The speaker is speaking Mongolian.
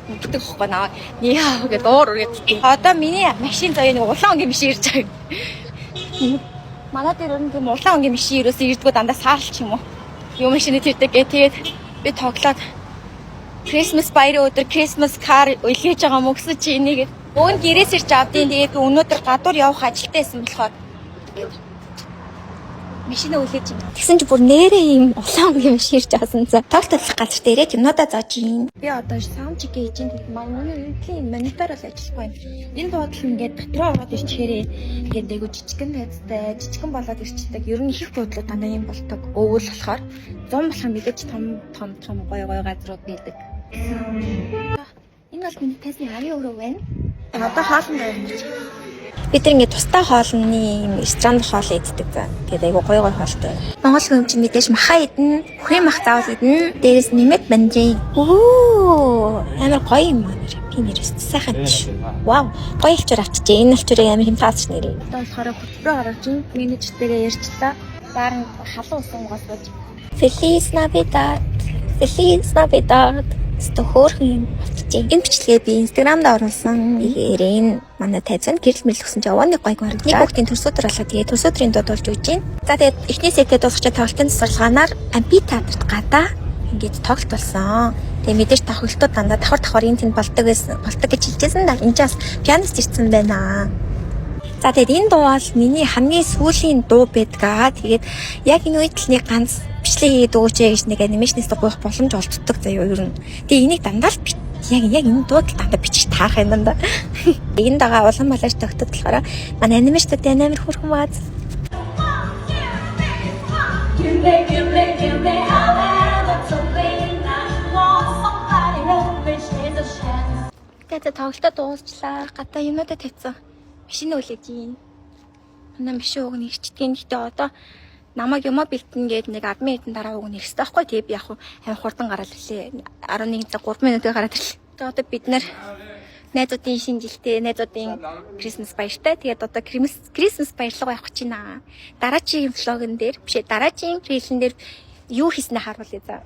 Гэдэг хөхгүй наа. Яа гэдэг дуур үргэлж. Одоо миний машин заяа нэг улаан өнгийн машин ирж байгаа. Манай дээр өрн тийм улаан өнгийн машин ерөөсөө ирдгүү дандаа саалч юм уу. Юу машины тэрдэг гээ. Тэгээд би тоглоод Christmas баярын өдөр Christmas car үлээж байгаа мө гэсэн чи энийг өөнд гэрээс ирж авдیں۔ Тэгээд өнөөдөр гадуур явах ажилтаа байсан болохоор машина үлээж юм. Тэгсэн чи бүр нэрээ юм улаан юм ширж авсан за. Тоглох газар дээрээ юмнуудаа зааж юм. Би одоо саунд чек хийж ин манай үеийн монитор л ажиллахгүй юм. Энэ буудал ингээд дотроо ороод ирчихээрээ ингээд айгу жижигэн найзтай жижигэн болоод ирчихдэг. Ер нь их буудлууд дандаа юм болдог. Өвөл болохоор 100 болох мэдээж том гоё газрууд байдаг. Энэ бол миний тасны авийн өрөө байна. Одоо хоолн байна. Бид нар ингээд тустай хоолны ресторан хоол иддэг за. Тэгээд айгу гоё хоолтой. Монгол хүн чинь мэдээж махаа идэн, бүхэн мах заавал идэн. Дээрээс нэмээд банжи. Оо, амар гоё юм аа. Би нэрээс сайхан ч. Вау, гоё илчээр авчижээ. Энэ илчээрээ амар хэмтаач нэрээ. Одоо болохоор хөтөлбөр гаргаж ин менежертэйгээ ярьчлаа. Баарн халуун усан гоосгож. Feliz Navidad. Feliz Navidad. Стохорхон юм авчижээ. Энэ бичлэгээ би Instagram-д оруулсан. Энэ манай тайзан гэрэл мэрлэгсэн чи явааны гойг бараг. Нэг хүүхдийн төрсөдөр болоо тэгээ төрсөдрийн дууд болж үж байна. За тэгээд эхний сетэд дуусгачаа тоглолтын засварлагаанаар амфитеатрт гадаа ингээд тоглолт болсон. Тэгээ мэдээж тоглолтууд дандаа давхар энэ тэнд болдог гэж хэлжсэн да. Энд чаас пианист ирсэн байна. За тэгээд энэ дуу бол миний хамгийн сүүлийн дуу байдгаа. Тэгээд яг энэ үед л нэг ганц бичлэг хийгээд өгөөч гэж нэг анимашнээс гуйх боломж олддог заяа ер нь. Тэгээ энийг дандаа л яг энэ дууд дандаа бичих таарах юм даа. Энэ дагаа улам балаж тогтод болохоор манай анимашнууд амар хөрхөн бааз. Тэгээд тоглолтоо дуусчлаа. Гадаа юмудаа тавьсан. Машин үлээж юм. Манай машин уг нэгчдгийн гэхдээ одоо намайг юмаа бэлтэн гээд нэг 10 минутын дараа уг нэгстэй байхгүй тий би яг амар хурдан гараад ирлээ. 11 цаг 3 минутыг гараад ирлээ. Тэгээд одоо бид нэр найзуудын шинэ жилтэй, найзуудын Christmas баяртай. Тэгээд одоо Christmas баярлалаа явах гэж байна. Дараагийн влогн дээр дараагийн рилэн дээр юу хийснээ харуулъя за.